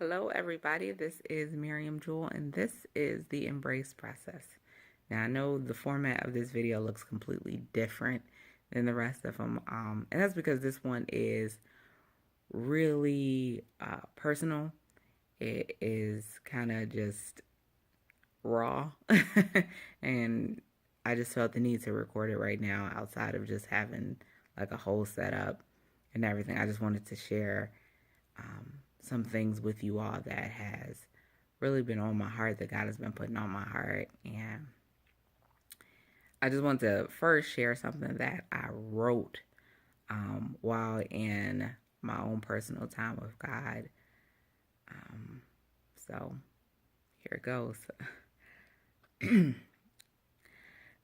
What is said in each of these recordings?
Hello, everybody. This is Miriam Jewell, and this is the Embrace Process. Now, I know the format of this video looks completely different than the rest of them, and that's because this one is really personal. It is kind of just raw, and I just felt the need to record it right now outside of just having like a whole setup and everything. I just wanted to share some things with you all that has really been on my heart, that God has been putting on my heart. And I just want to first share something that I wrote while in my own personal time with God. So here it goes.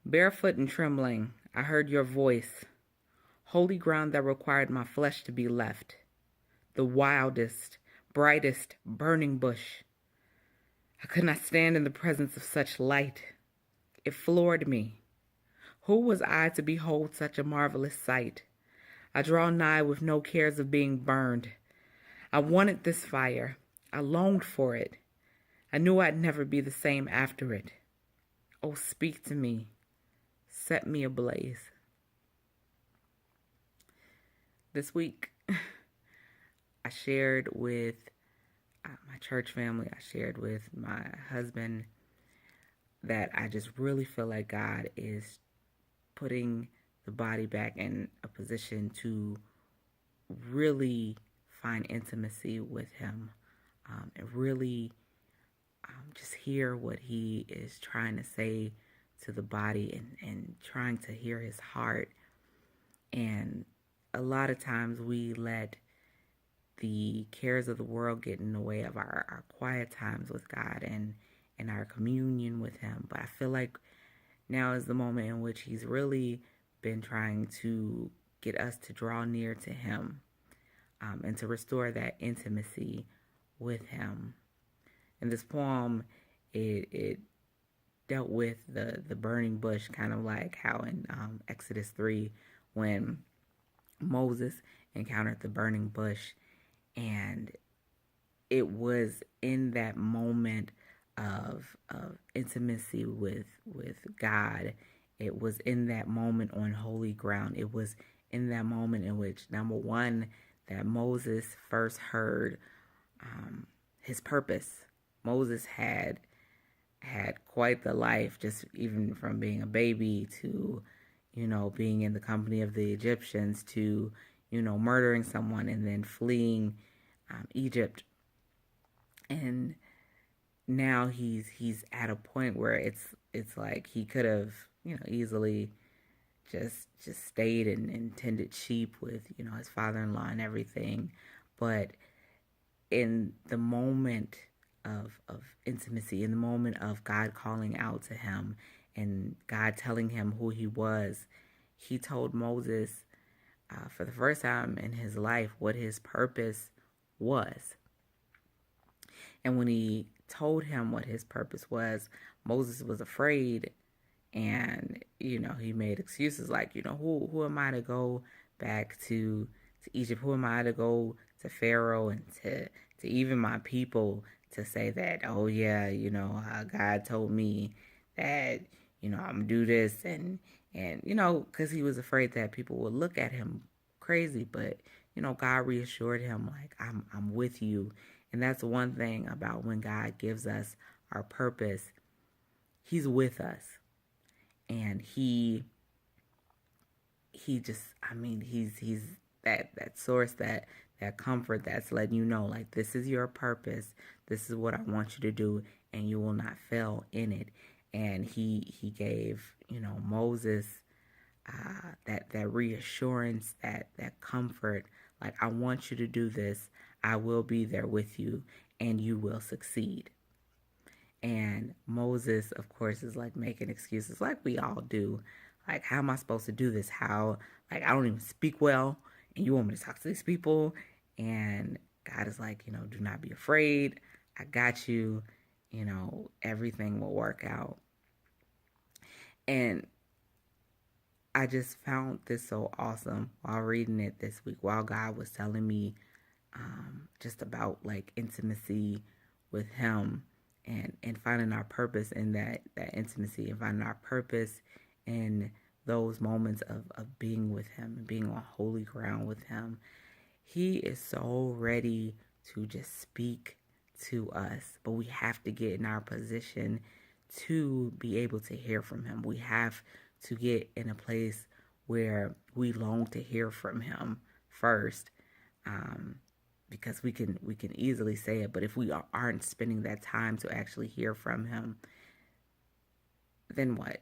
Barefoot and trembling, I heard your voice, holy ground that required my flesh to be left, the wildest, brightest, burning bush. I could not stand in the presence of such light. It floored me. Who was I to behold such a marvelous sight? I draw nigh with no cares of being burned. I wanted this fire. I longed for it. I knew I'd never be the same after it. Oh, speak to me. Set me ablaze. This week, I shared with my church family, I shared with my husband that I just really feel like God is putting the body back in a position to really find intimacy with Him, and really just hear what He is trying to say to the body, and trying to hear His heart. And a lot of times we let the cares of the world get in the way of our quiet times with God and our communion with Him. But I feel like now is the moment in which He's really been trying to get us to draw near to Him, and to restore that intimacy with Him. In this poem, it dealt with the burning bush, kind of like how in Exodus 3, when Moses encountered the burning bush. And it was in that moment of intimacy with God. It was in that moment on holy ground. It was in that moment in which, number one, that Moses first heard his purpose. Moses had quite the life, just even from being a baby to, being in the company of the Egyptians, to, murdering someone and then fleeing Egypt. And now he's at a point where it's like he could have, easily just stayed and tended sheep with, his father-in-law and everything. But in the moment of intimacy, in the moment of God calling out to him and God telling him who He was, He told Moses for the first time in his life what his purpose was. And when He told him what his purpose was, Moses was afraid, and he made excuses like, who am I to go back to Egypt? Who am I to go to Pharaoh and to even my people to say that, oh yeah, God told me that, I'm gonna do this, and because he was afraid that people would look at him crazy. But God reassured him, like, I'm with you. And that's one thing about when God gives us our purpose. He's with us, and he just, he's that source, that comfort that's letting you know, like, this is your purpose, this is what I want you to do, and you will not fail in it. And he gave Moses that reassurance, that comfort, like, I want you to do this, I will be there with you, and you will succeed. And Moses, of course, is like making excuses like we all do. Like, how am I supposed to do this? How, like, I don't even speak well, and you want me to talk to these people? And God is like, do not be afraid. I got you. Everything will work out. And I just found this so awesome while reading it this week, while God was telling me just about like intimacy with him, and finding our purpose in that intimacy, and finding our purpose in those moments of being with him and being on holy ground with him. He is so ready to just speak to us, but we have to get in our position to be able to hear from him. We have to get in a place where we long to hear from him first, because we can easily say it, but if we aren't spending that time to actually hear from him, then what?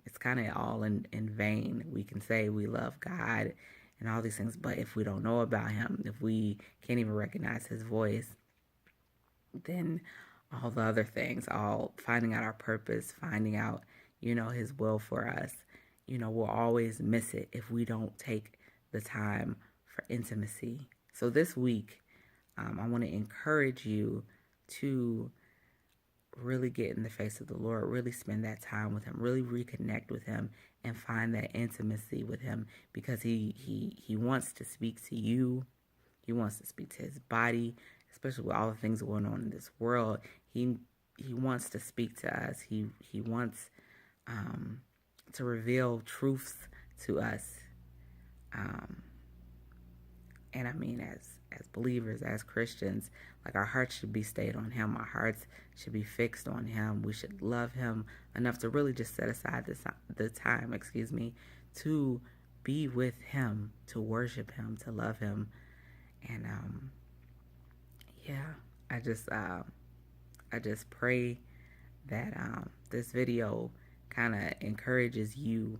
It's kind of all in vain. We can say we love God and all these things, but if we don't know about him, if we can't even recognize his voice, then all the other things, all finding out our purpose, finding out, his will for us, we'll always miss it if we don't take the time for intimacy. So this week, I want to encourage you to really get in the face of the Lord, really spend that time with him, really reconnect with him, and find that intimacy with him, because he wants to speak to you. He wants to speak to his body, especially with all the things going on in this world. He wants to speak to us. He wants to reveal truths to us. And I mean, as believers, as Christians, like, our hearts should be stayed on him. Our hearts should be fixed on him. We should love him enough to really just set aside the time, to be with him, to worship him, to love him. And yeah, I just pray that this video kind of encourages you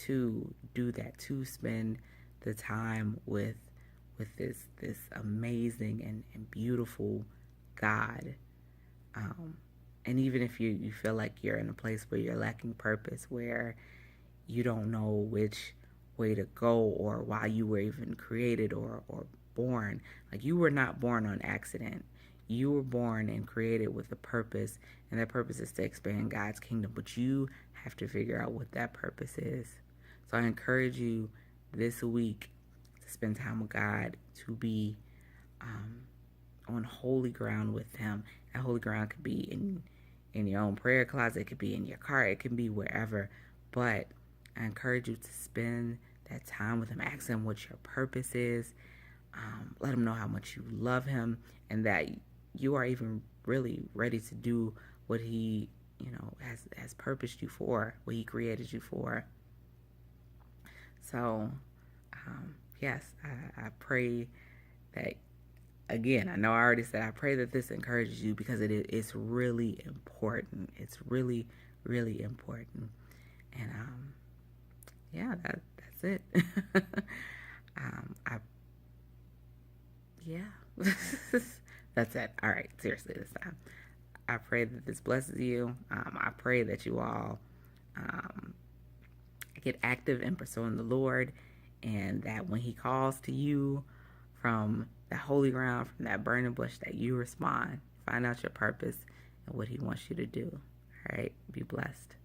to do that, to spend the time with this amazing and beautiful God. And even if you feel like you're in a place where you're lacking purpose, where you don't know which way to go or why you were even created or born, like, you were not born on accident. You were born and created with a purpose, and that purpose is to expand God's kingdom, but you have to figure out what that purpose is. So I encourage you this week to spend time with God, to be on holy ground with him. That holy ground could be in your own prayer closet, it could be in your car, it can be wherever, but I encourage you to spend that time with him. Ask him what your purpose is. Let him know how much you love him, and that you are even really ready to do what he, has purposed you for, what he created you for. So, yes, I pray that, again, I know I already said, I pray that this encourages you, because it's really important. It's really, really important. And yeah, that's it. Yeah, that's it. All right, seriously this time. I pray that this blesses you. I pray that you all get active in pursuing the Lord, and that when he calls to you from that holy ground, from that burning bush, that you respond, find out your purpose and what he wants you to do. All right, be blessed.